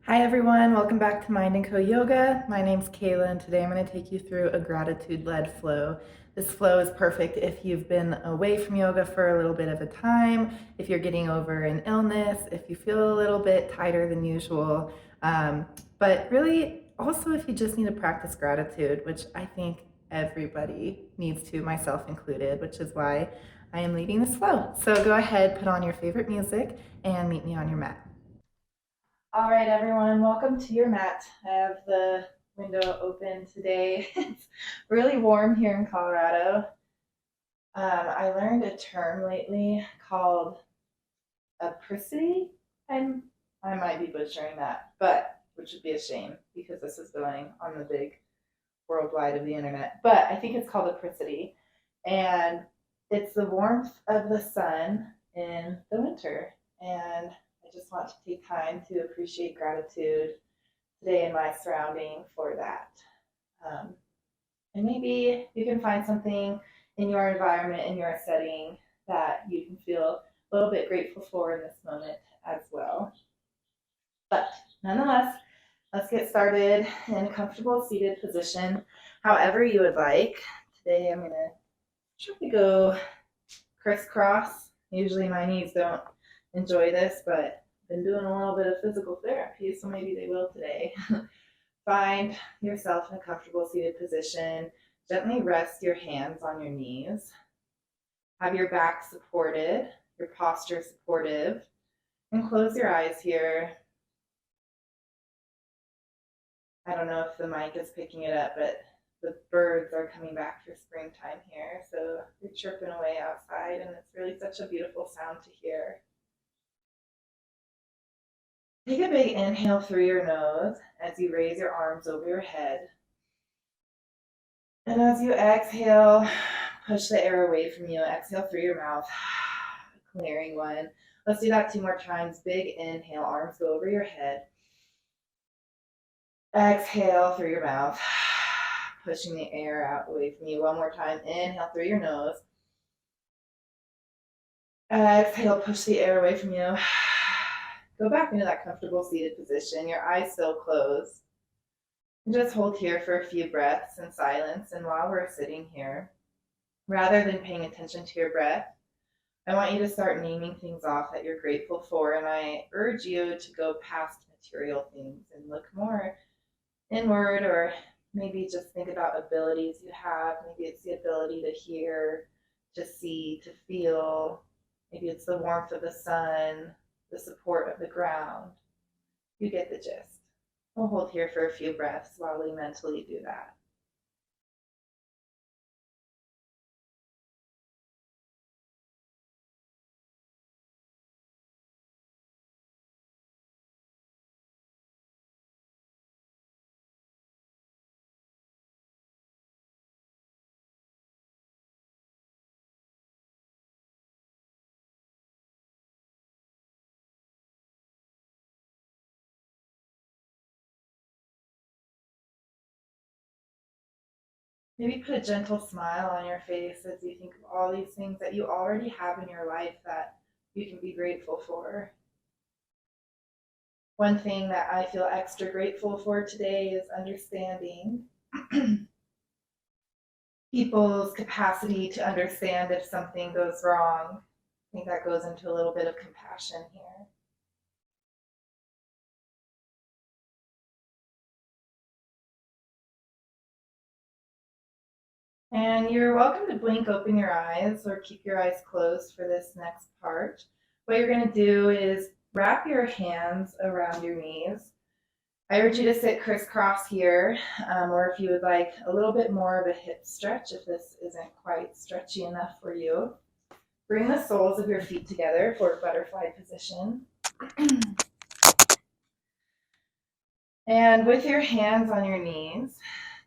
Hi everyone, welcome back to Mind & Co Yoga. My name's Kayla and today I'm going to take you through a gratitude-led flow. This flow is perfect if you've been away from yoga for a little bit of a time, if you're getting over an illness, if you feel a little bit tighter than usual, but really also if you just need to practice gratitude, which I think everybody needs to, myself included, which is why I am leading this flow. So go ahead, put on your favorite music and meet me on your mat. All right, everyone, welcome to your mat. I have the window open today. It's really warm here in Colorado. I learned a term lately called apricity. I'm, I might be butchering that, but which would be a shame because this is going on the big worldwide of the internet. But I think it's called apricity, and it's the warmth of the sun in the winter. And I just want to take time to appreciate gratitude today in my surrounding for that. Um, and maybe you can find something in your environment, in your setting, that you can feel a little bit grateful for in this moment as well. But nonetheless, let's get started in a comfortable seated position, however you would like. Today I'm going to try to go crisscross. Usually my knees don't enjoy this, but I've been doing a little bit of physical therapy, so maybe they will today. Find yourself in a comfortable seated position. Gently rest your hands on your knees. Have your back supported, your posture supportive, and close your eyes here. I don't know if the mic is picking it up, but the birds are coming back for springtime here, so they're chirping away outside, and it's really such a beautiful sound to hear. Take a big inhale through your nose as you raise your arms over your head. And as you exhale, push the air away from you. Exhale through your mouth, clearing one. Let's do that 2 more times. Big inhale, arms go over your head. Exhale through your mouth, pushing the air out away from you. 1 more time. Inhale through your nose. Exhale, push the air away from you. Go back into that comfortable seated position. Your eyes still closed. And just hold here for a few breaths in silence. And while we're sitting here, rather than paying attention to your breath, I want you to start naming things off that you're grateful for. And I urge you to go past material things and look more inward, or maybe just think about abilities you have. Maybe it's the ability to hear, to see, to feel. Maybe it's the warmth of the sun, the support of the ground. You get the gist. We'll hold here for a few breaths while we mentally do that. Maybe put a gentle smile on your face as you think of all these things that you already have in your life that you can be grateful for. One thing that I feel extra grateful for today is understanding people's capacity to understand if something goes wrong. I think that goes into a little bit of compassion here. And you're welcome to blink open your eyes or keep your eyes closed for this next part. What you're going to do is wrap your hands around your knees. I urge you to sit crisscross here, or if you would like a little bit more of a hip stretch, if this isn't quite stretchy enough for you. Bring the soles of your feet together for butterfly position. And with your hands on your knees,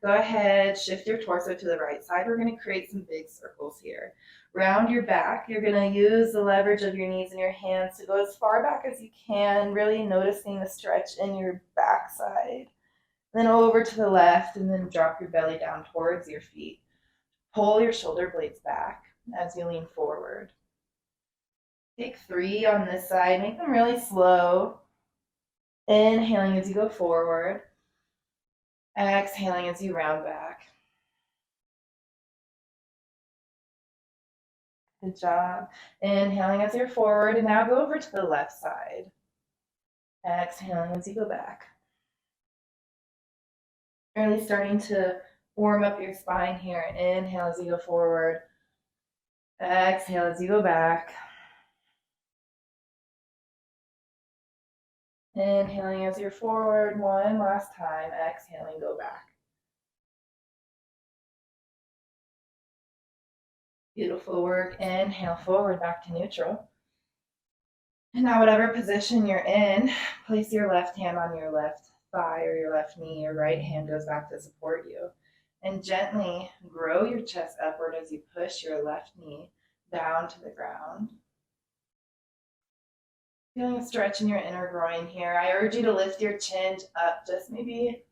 go ahead, shift your torso to the right side. We're going to create some big circles here. Round your back. You're going to use the leverage of your knees and your hands to go as far back as you can, really noticing the stretch in your backside. Then over to the left, and then drop your belly down towards your feet. Pull your shoulder blades back as you lean forward. Take 3 on this side. Make them really slow. Inhaling as you go forward. Exhaling as you round back. Good job. Inhaling as you're forward, and now go over to the left side. Exhaling as you go back. Really starting to warm up your spine here. Inhale as you go forward. Exhale as you go back. Inhaling as you're forward. One last time. Exhaling, go back. Beautiful work. Inhale forward, back to neutral. And now whatever position you're in, place your left hand on your left thigh or your left knee. Your right hand goes back to support you. And gently grow your chest upward as you push your left knee down to the ground. Feeling a stretch in your inner groin here. I urge you to lift your chin up just maybe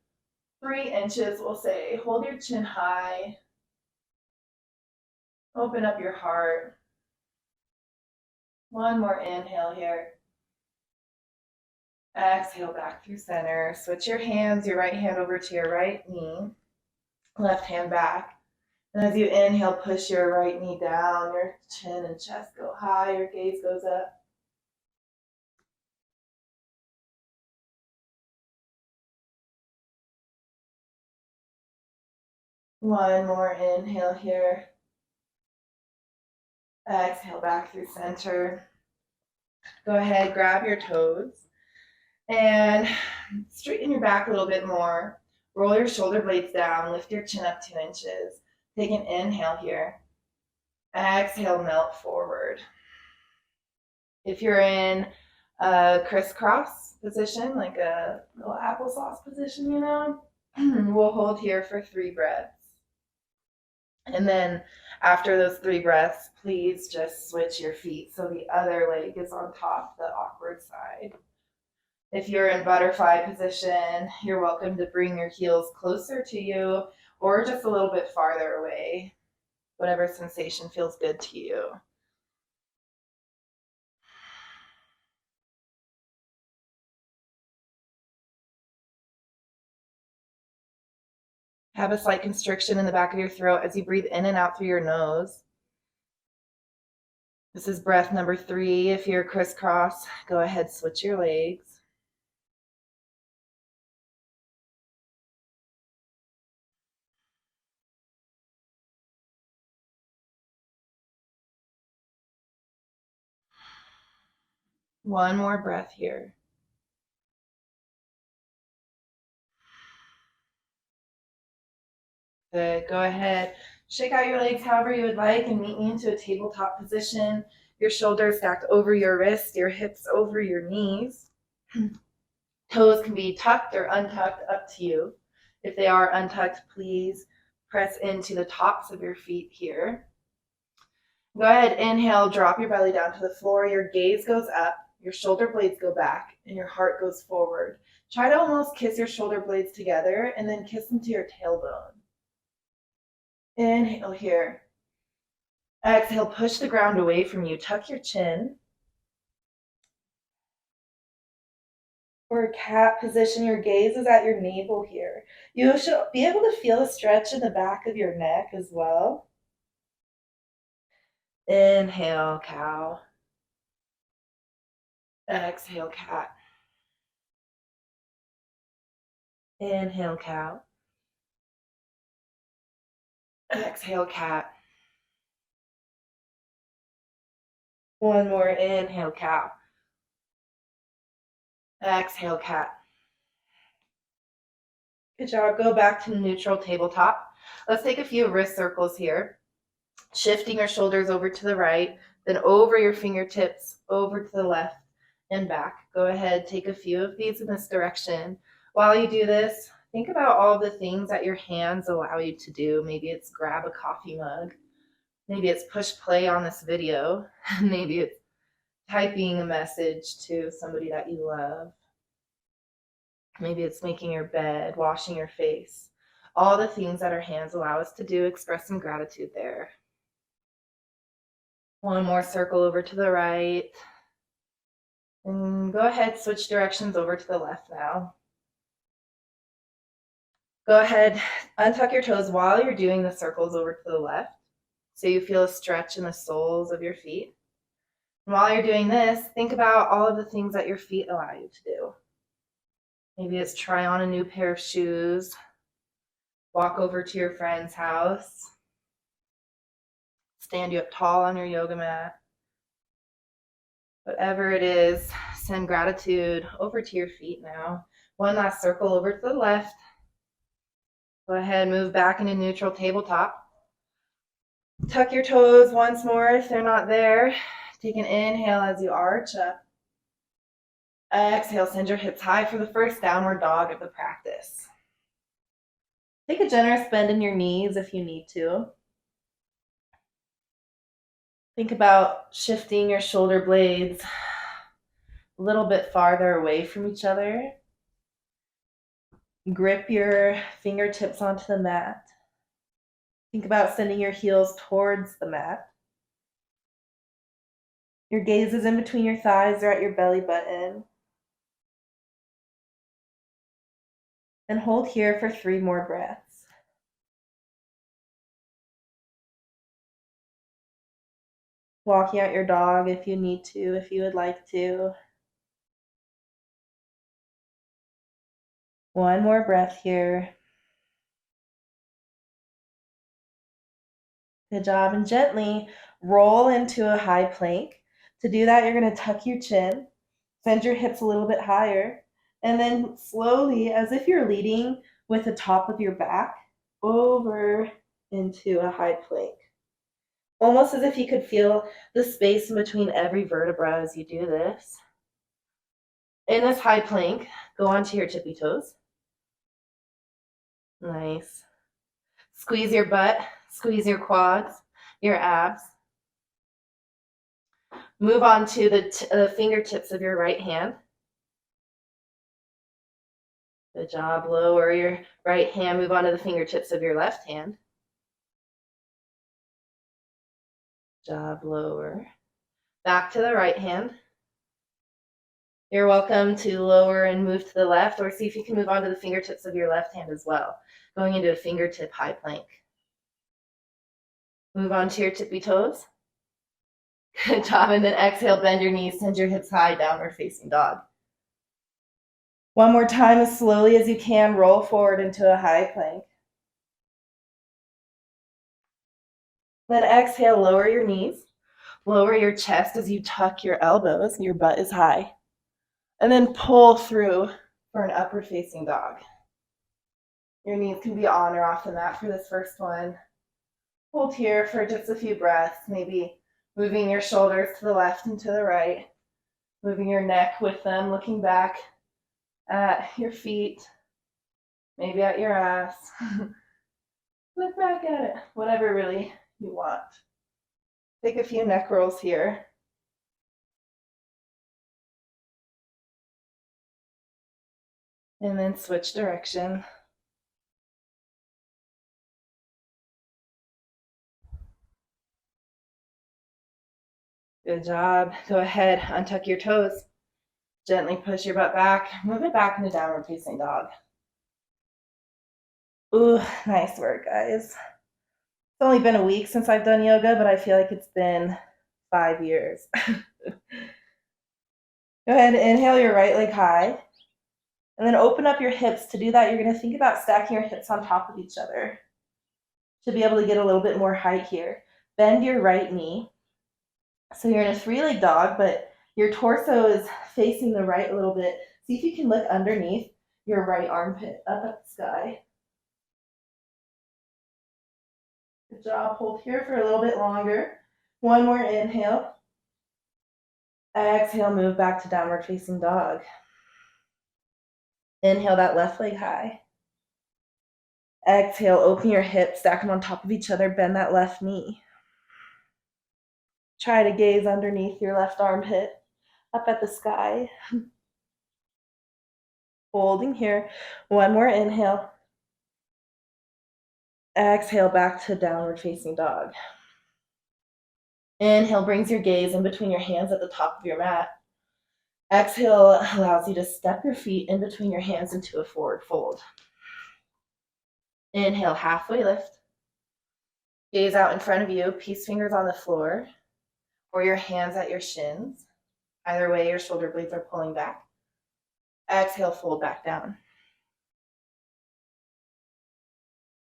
3 inches, we'll say. Hold your chin high. Open up your heart. One more inhale here. Exhale back through center. Switch your hands, your right hand over to your right knee. Left hand back. And as you inhale, push your right knee down. Your chin and chest go high. Your gaze goes up. One more inhale here. Exhale back through center. Go ahead, grab your toes and straighten your back a little bit more. Roll your shoulder blades down, lift your chin up 2 inches. Take an inhale here. Exhale, melt forward. If you're in a crisscross position, like a little applesauce position, we'll hold here for 3 breaths. And then after those 3 breaths, please just switch your feet so the other leg is on top, the awkward side. If you're in butterfly position, you're welcome to bring your heels closer to you or just a little bit farther away, whatever sensation feels good to you. Have a slight constriction in the back of your throat as you breathe in and out through your nose. This is breath number 3. If you're crisscross, go ahead, switch your legs. One more breath here. Good. Go ahead. Shake out your legs however you would like and meet me into a tabletop position. Your shoulders stacked over your wrists, your hips over your knees. Toes can be tucked or untucked, up to you. If they are untucked, please press into the tops of your feet here. Go ahead, inhale, drop your belly down to the floor. Your gaze goes up, your shoulder blades go back, and your heart goes forward. Try to almost kiss your shoulder blades together and then kiss them to your tailbone. Inhale here. Exhale, push the ground away from you. Tuck your chin. For cat position, your gaze is at your navel here. You should be able to feel a stretch in the back of your neck as well. Inhale, cow. Exhale, cat. Inhale, cow. Exhale, cat. One more. Inhale, cow. Exhale, cat. Good job. Go back to neutral tabletop. Let's take a few wrist circles here. Shifting your shoulders over to the right, then over your fingertips, over to the left and back. Go ahead, take a few of these in this direction. While you do this, think about all the things that your hands allow you to do. Maybe it's grab a coffee mug. Maybe it's push play on this video. Maybe it's typing a message to somebody that you love. Maybe it's making your bed, washing your face. All the things that our hands allow us to do, express some gratitude there. One more circle over to the right. And go ahead, switch directions over to the left now. Go ahead, untuck your toes while you're doing the circles over to the left, so you feel a stretch in the soles of your feet. And while you're doing this, think about all of the things that your feet allow you to do. Maybe it's try on a new pair of shoes, walk over to your friend's house, stand you up tall on your yoga mat. Whatever it is, send gratitude over to your feet now. One last circle over to the left. Go ahead, move back into neutral tabletop. Tuck your toes once more if they're not there. Take an inhale as you arch up. Exhale, send your hips high for the first downward dog of the practice. Take a generous bend in your knees if you need to. Think about shifting your shoulder blades a little bit farther away from each other. Grip your fingertips onto the mat. Think about sending your heels towards the mat. Your gaze is in between your thighs or at your belly button. And hold here for 3 more breaths. Walking out your dog if you need to, if you would like to. One more breath here. Good job. And gently roll into a high plank. To do that, you're going to tuck your chin, send your hips a little bit higher, and then slowly, as if you're leading with the top of your back, over into a high plank. Almost as if you could feel the space in between every vertebra as you do this. In this high plank, go onto your tippy toes. Nice. Squeeze your butt, squeeze your quads, your abs. Move on to the fingertips of your right hand. Good job. Lower your right hand. Move on to the fingertips of your left hand. Good job. Lower. Back to the right hand. You're welcome to lower and move to the left, or see if you can move on to the fingertips of your left hand as well, going into a fingertip high plank. Move on to your tippy toes. Good job. And then exhale, bend your knees, send your hips high, downward facing dog. One more time, as slowly as you can, roll forward into a high plank. Then exhale, lower your knees, lower your chest as you tuck your elbows, and your butt is high. And then pull through for an upward facing dog. Your knees can be on or off the mat for this first one. Hold here for just a few breaths, maybe moving your shoulders to the left and to the right, moving your neck with them, looking back at your feet, maybe at your ass. Look back at it, whatever really you want. Take a few neck rolls here. And then switch direction. Good job. Go ahead, untuck your toes. Gently push your butt back. Move it back into downward facing dog. Ooh, nice work, guys. It's only been a week since I've done yoga, but I feel like it's been 5 years. Go ahead and inhale your right leg high. And then open up your hips. To do that, you're going to think about stacking your hips on top of each other to be able to get a little bit more height here. Bend your right knee. So you're in a 3-leg dog, but your torso is facing the right a little bit. See if you can look underneath your right armpit up at the sky. Good job. Hold here for a little bit longer. One more inhale. Exhale, move back to downward facing dog. Inhale that left leg high. Exhale, open your hips, stack them on top of each other, bend that left knee. Try to gaze underneath your left armpit, up at the sky. Holding here. One more inhale. Exhale, back to downward facing dog. Inhale brings your gaze in between your hands at the top of your mat. Exhale allows you to step your feet in between your hands into a forward fold. Inhale, halfway lift. Gaze out in front of you, peace fingers on the floor, or your hands at your shins. Either way, your shoulder blades are pulling back. Exhale, fold back down.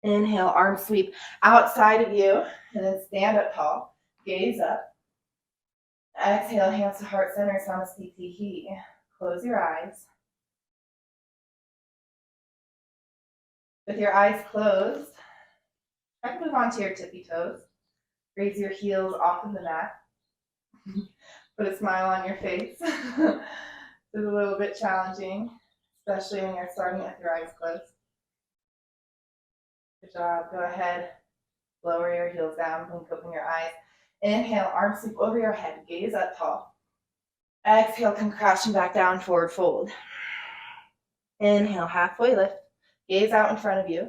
Inhale, arm sweep outside of you, and then stand up tall. Gaze up. Exhale, hands to heart center, Samastitihi. Close your eyes. With your eyes closed, try to move onto your tippy toes. Raise your heels off of the mat. Put a smile on your face. It's a little bit challenging, especially when you're starting with your eyes closed. Good job. Go ahead. Lower your heels down. Blink open your eyes. Inhale, arms sweep over your head. Gaze up tall. Exhale, come crashing back down, forward fold. Inhale, halfway lift. Gaze out in front of you.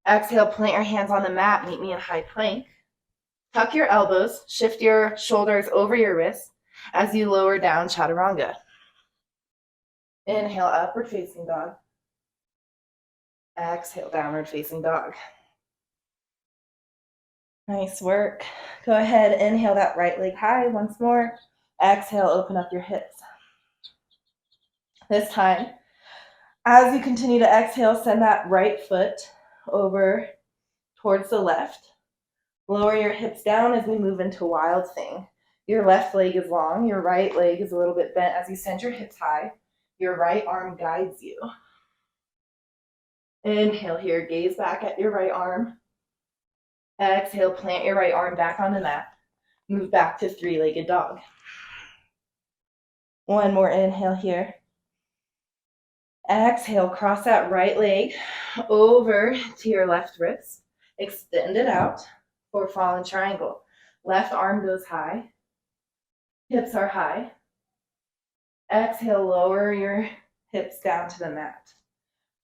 Exhale, plant your hands on the mat. Meet me in high plank. Tuck your elbows. Shift your shoulders over your wrists as you lower down, chaturanga. Inhale, upward facing dog. Exhale, downward facing dog. Nice work. Go ahead, inhale that right leg high once more. Exhale, open up your hips. This time, as you continue to exhale, send that right foot over towards the left. Lower your hips down as we move into wild thing. Your left leg is long, your right leg is a little bit bent. As you send your hips high, your right arm guides you. Inhale here, gaze back at your right arm. Exhale, plant your right arm back on the mat. Move back to three-legged dog. One more inhale here. Exhale, cross that right leg over to your left wrist. Extend it out for fallen triangle. Left arm goes high. Hips are high. Exhale, lower your hips down to the mat.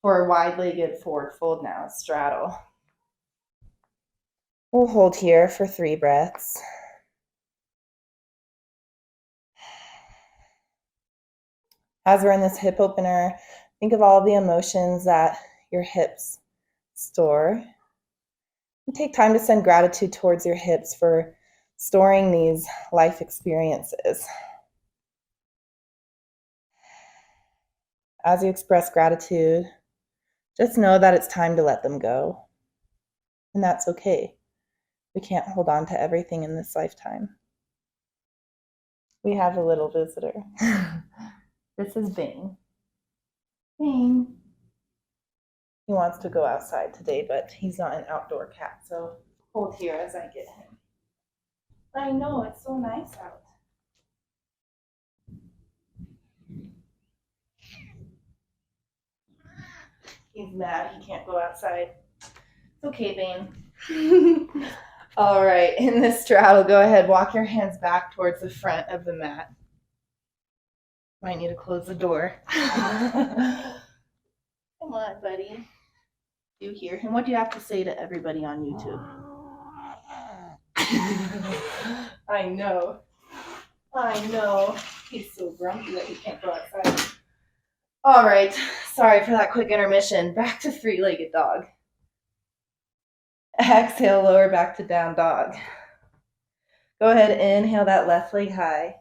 For a wide-legged forward fold now, straddle. We'll hold here for 3 breaths. As we're in this hip opener, think of all the emotions that your hips store. And take time to send gratitude towards your hips for storing these life experiences. As you express gratitude, just know that it's time to let them go. And that's okay. We can't hold on to everything in this lifetime. We have a little visitor. This is Bing. Bing. He wants to go outside today, but he's not an outdoor cat, so hold here as I get him. I know, it's so nice out. He's mad he can't go outside. It's okay, Bane. All right, in this straddle, go ahead, walk your hands back towards the front of the mat. Might need to close the door. Come on, buddy. Do you hear him? What do you have to say to everybody on YouTube? I know. He's so grumpy that he can't go outside. All right, sorry for that quick intermission. Back to three-legged dog. Exhale, lower back to down dog. Go ahead, inhale that left leg high.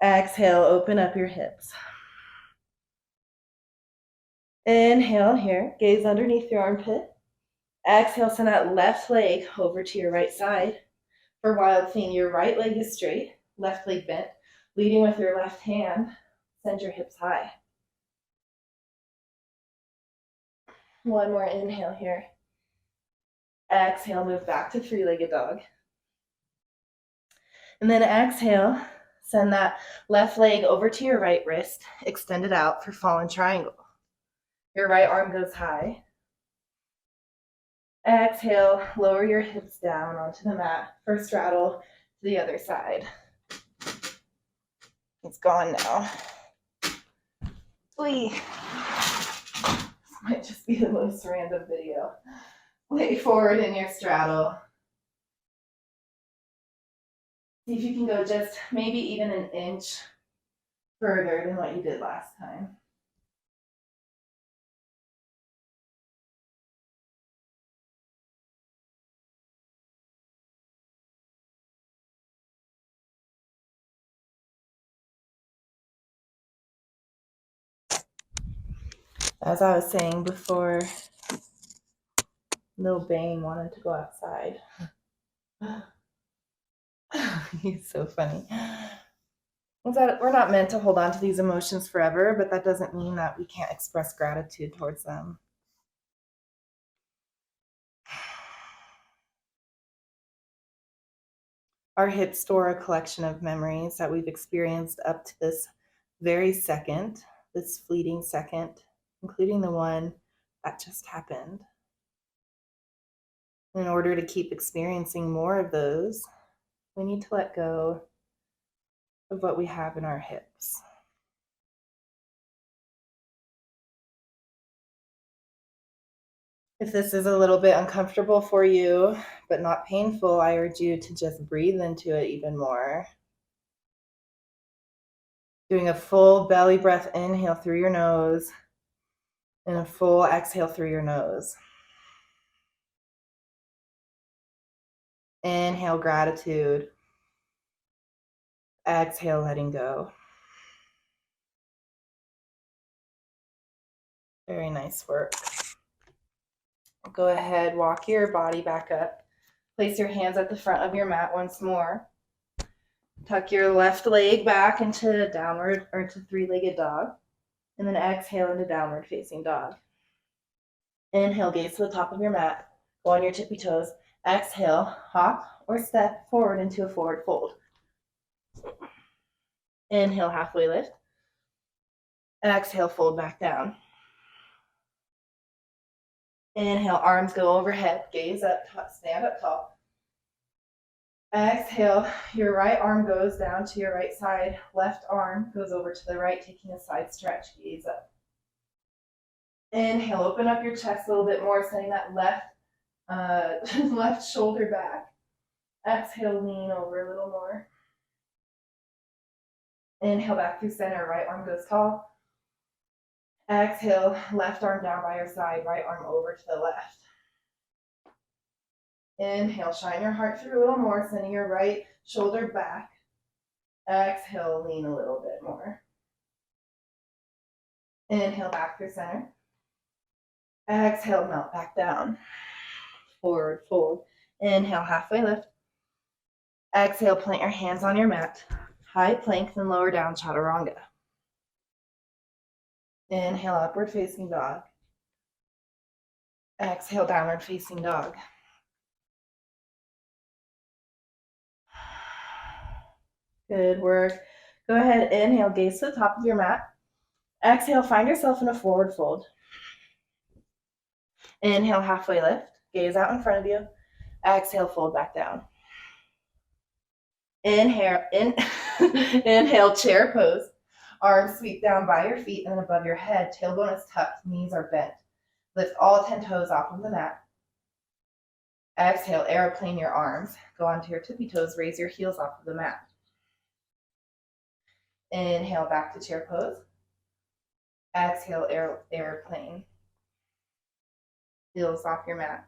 Exhale, open up your hips. Inhale here, gaze underneath your armpit. Exhale, send that left leg over to your right side. For wild thing, your right leg is straight, left leg bent. Leading with your left hand, send your hips high. One more inhale here. Exhale, move back to three-legged dog. And then exhale, send that left leg over to your right wrist, extend it out for fallen triangle. Your right arm goes high. Exhale, lower your hips down onto the mat for straddle to the other side. It's gone now. This might just be the most random video. Lay forward in your straddle. See if you can go just maybe even an inch further than what you did last time. As I was saying before, Lil Bane wanted to go outside. He's so funny. We're not meant to hold on to these emotions forever, but that doesn't mean that we can't express gratitude towards them. Our hips store a collection of memories that we've experienced up to this very second, this fleeting second, including the one that just happened. In order to keep experiencing more of those, we need to let go of what we have in our hips. If this is a little bit uncomfortable for you, but not painful, I urge you to just breathe into it even more. Doing a full belly breath inhale through your nose and a full exhale through your nose. Inhale, gratitude. Exhale, letting go. Very nice work. Go ahead, walk your body back up. Place your hands at the front of your mat once more. Tuck your left leg back into downward or to three-legged dog. And then exhale into downward facing dog. Inhale, gaze to the top of your mat. Go on your tippy toes. Exhale, hop or step forward into a forward fold. Inhale, halfway lift. Exhale, fold back down. Inhale, arms go overhead. Gaze up, stand up tall. Exhale, your right arm goes down to your right side. Left arm goes over to the right, taking a side stretch. Gaze up. Inhale, open up your chest a little bit more, sending that left shoulder back. Exhale, lean over a little more. Inhale, back through center. Right arm goes tall. Exhale, left arm down by your side. Right arm over to the left. Inhale, shine your heart through a little more, sending your right shoulder back. Exhale, lean a little bit more. Inhale, back through center. Exhale, melt back down. Forward fold. Inhale, halfway lift. Exhale, plant your hands on your mat. High plank, then lower down, chaturanga. Inhale, upward facing dog. Exhale, downward facing dog. Good work. Go ahead, inhale, gaze to the top of your mat. Exhale, find yourself in a forward fold. Inhale, halfway lift. Gaze out in front of you. Exhale, fold back down. Inhale, inhale, chair pose. Arms sweep down by your feet and then above your head. Tailbone is tucked, knees are bent. Lift all 10 toes off of the mat. Exhale, airplane your arms. Go onto your tippy toes, raise your heels off of the mat. Inhale, back to chair pose. Exhale, airplane. Heels off your mat.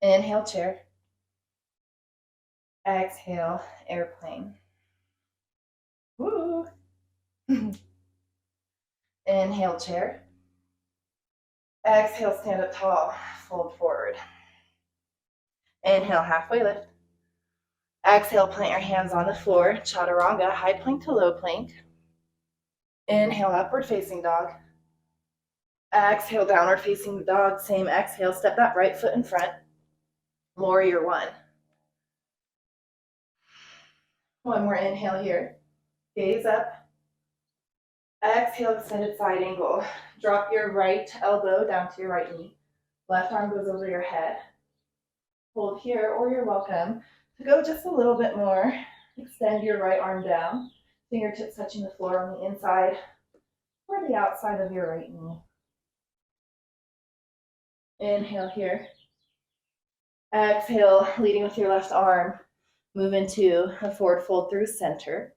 Inhale, chair. Exhale, airplane. Woo! Inhale, chair. Exhale, stand up tall, fold forward. Inhale, halfway lift. Exhale, plant your hands on the floor, chaturanga, high plank to low plank. Inhale, upward facing dog. Exhale, downward facing dog. Same exhale, step that right foot in front. Warrior one. One more inhale here. Gaze up. Exhale, extended side angle. Drop your right elbow down to your right knee. Left arm goes over your head. Hold here, or you're welcome to go just a little bit more. Extend your right arm down. Fingertips touching the floor on the inside or the outside of your right knee. Inhale here. Exhale, leading with your left arm. Move into a forward fold through center.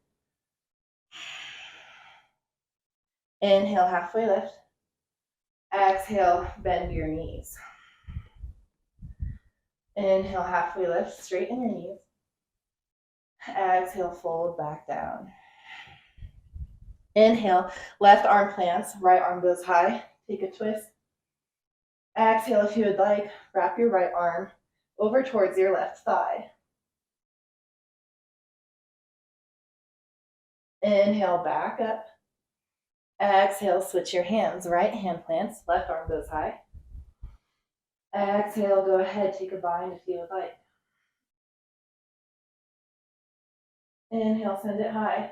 Inhale, halfway lift. Exhale, bend your knees. Inhale, halfway lift, straighten your knees. Exhale, fold back down. Inhale, left arm plants, right arm goes high. Take a twist. Exhale, if you would like, wrap your right arm over towards your left thigh. Inhale, back up. Exhale, switch your hands. Right hand plants, left arm goes high. Exhale, go ahead, take a bind if you would like. Inhale, send it high.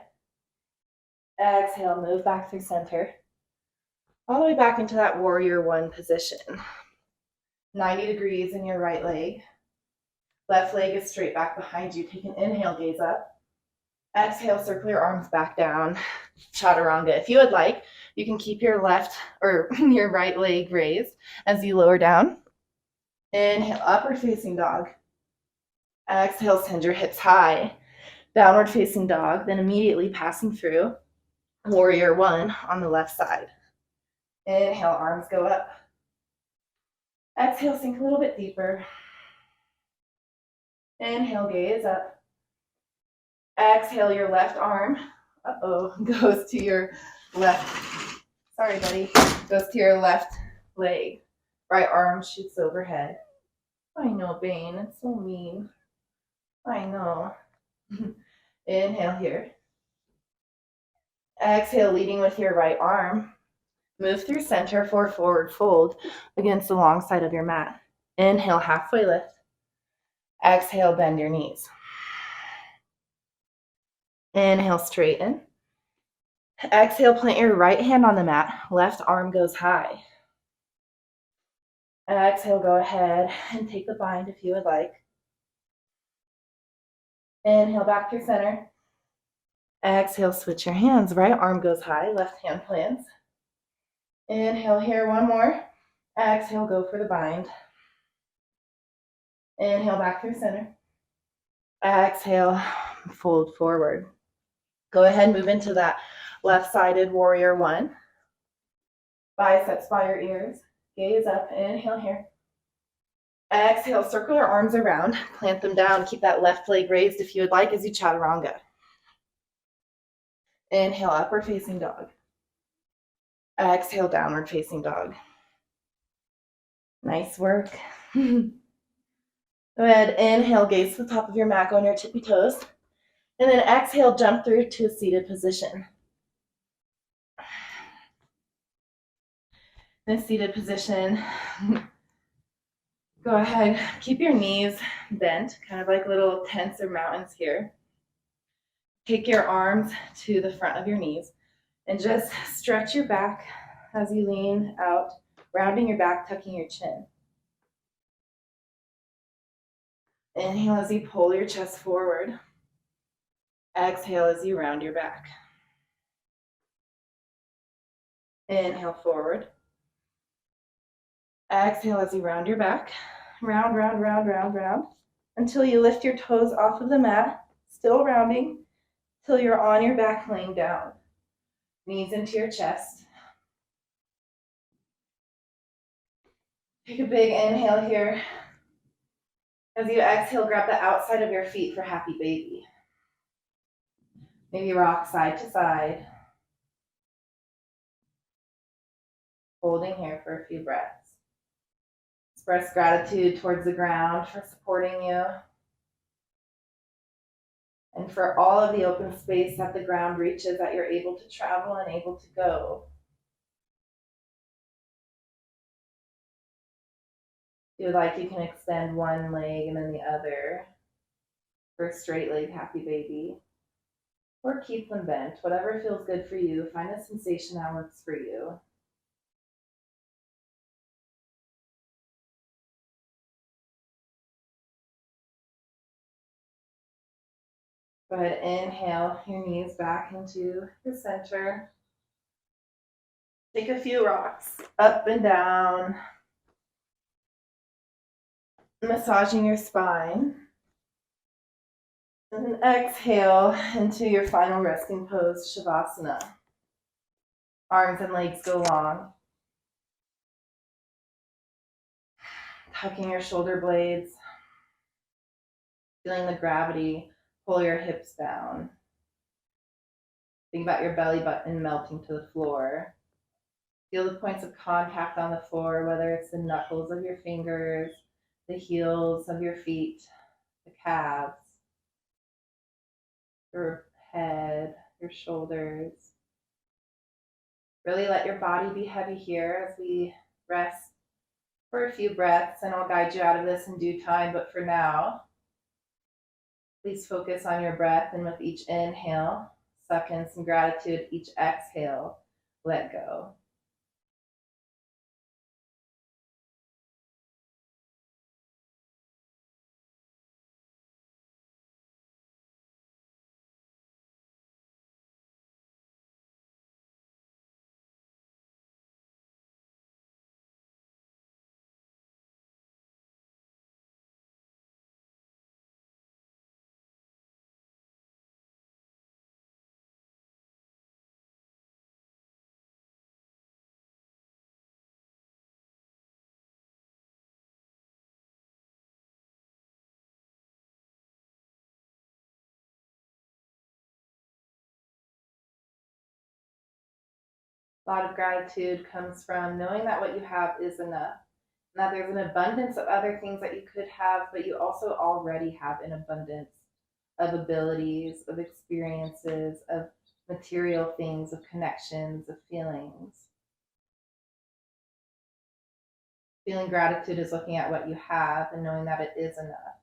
Exhale, move back through center. All the way back into that warrior one position. 90 degrees in your right leg. Left leg is straight back behind you. Take an inhale, gaze up. Exhale, circle your arms back down. Chaturanga. If you would like, you can keep your left or your right leg raised as you lower down. Inhale, upward facing dog. Exhale, send your hips high. Downward facing dog, then immediately passing through warrior one on the left side. Inhale, arms go up. Exhale, sink a little bit deeper. Inhale, gaze up. Exhale, your left arm, goes to your left, sorry buddy, goes to your left leg. Right arm shoots overhead. I know, Bane, it's so mean. I know. Inhale here. Exhale, leading with your right arm. Move through center for forward fold against the long side of your mat. Inhale, halfway lift. Exhale, bend your knees. Inhale, straighten. Exhale, plant your right hand on the mat. Left arm goes high. Exhale, go ahead and take the bind if you would like. Inhale, back through center. Exhale, switch your hands. Right arm goes high, left hand plants. Inhale here, one more. Exhale, go for the bind. Inhale, back through center. Exhale, fold forward. Go ahead and move into that left-sided warrior one. Biceps by your ears. Gaze up. Inhale here. Exhale, circle your arms around. Plant them down. Keep that left leg raised if you would like as you chaturanga. Inhale, upward facing dog. Exhale, downward facing dog. Nice work. Go ahead, inhale, gaze to the top of your mat, go on your tippy toes. And then exhale, jump through to a seated position. In a seated position, go ahead, keep your knees bent, kind of like little tents or mountains here. Take your arms to the front of your knees and just stretch your back as you lean out, rounding your back, tucking your chin. Inhale as you pull your chest forward. Exhale as you round your back. Inhale forward. Exhale as you round your back. Round, round, round, round, round. Until you lift your toes off of the mat, still rounding, till you're on your back laying down. Knees into your chest. Take a big inhale here. As you exhale, grab the outside of your feet for happy baby. Maybe rock side to side. Holding here for a few breaths. Express gratitude towards the ground for supporting you and for all of the open space that the ground reaches that you're able to travel and able to go. If you like, you can extend one leg and then the other for a straight leg happy baby. Or keep them bent, whatever feels good for you. Find a sensation that works for you. Go ahead, inhale your knees back into the center. Take a few rocks up and down, massaging your spine. And then exhale into your final resting pose, Shavasana. Arms and legs go long. Tucking your shoulder blades. Feeling the gravity pull your hips down. Think about your belly button melting to the floor. Feel the points of contact on the floor, whether it's the knuckles of your fingers, the heels of your feet, the calves, your head, your shoulders. Really let your body be heavy here as we rest for a few breaths, and I'll guide you out of this in due time. But for now, please focus on your breath, and with each inhale, suck in some gratitude. Each exhale, let go. A lot of gratitude comes from knowing that what you have is enough, and that there's an abundance of other things that you could have, but you also already have an abundance of abilities, of experiences, of material things, of connections, of feelings. Feeling gratitude is looking at what you have and knowing that it is enough.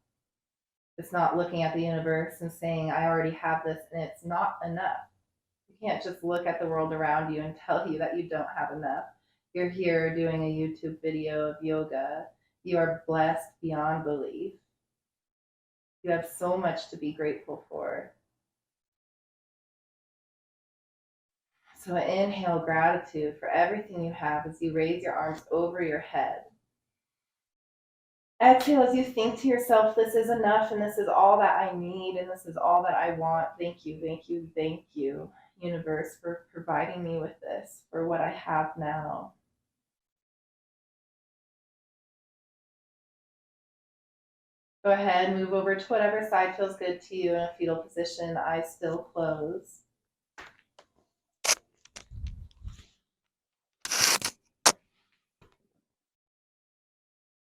It's not looking at the universe and saying, I already have this, and it's not enough. You can't just look at the world around you and tell you that you don't have enough. You're here doing a YouTube video of yoga. You are blessed beyond belief. You have so much to be grateful for. So inhale gratitude for everything you have as you raise your arms over your head. Exhale as you think to yourself, this is enough, and this is all that I need, and this is all that I want. Thank you, thank you, thank you, universe, for providing me with this, for what I have now. Go ahead, move over to whatever side feels good to you in a fetal position, eyes still closed.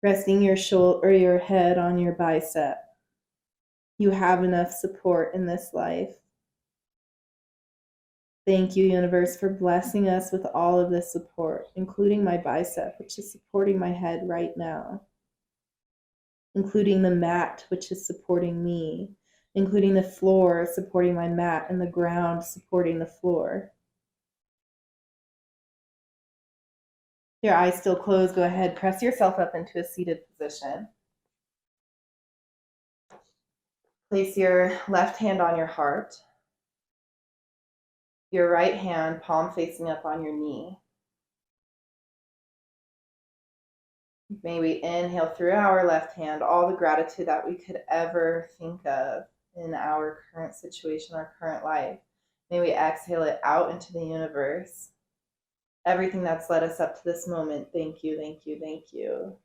Resting your shoulder or your head on your bicep. You have enough support in this life. Thank you, universe, for blessing us with all of this support, including my bicep, which is supporting my head right now, including the mat, which is supporting me, including the floor supporting my mat and the ground supporting the floor. Your eyes still closed. Go ahead, press yourself up into a seated position. Place your left hand on your heart, your right hand palm facing up on your knee. May we inhale through our left hand all the gratitude that we could ever think of in our current situation, our current life. May we exhale it out into the universe. Everything that's led us up to this moment, thank you, thank you, thank you.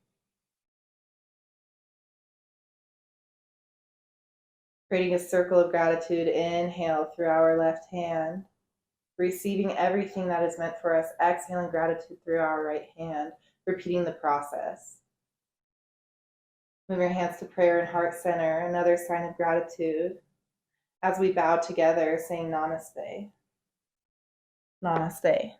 Creating a circle of gratitude, inhale through our left hand, receiving everything that is meant for us, exhaling gratitude through our right hand, repeating the process. Move your hands to prayer and heart center, another sign of gratitude, as we bow together saying namaste. Namaste.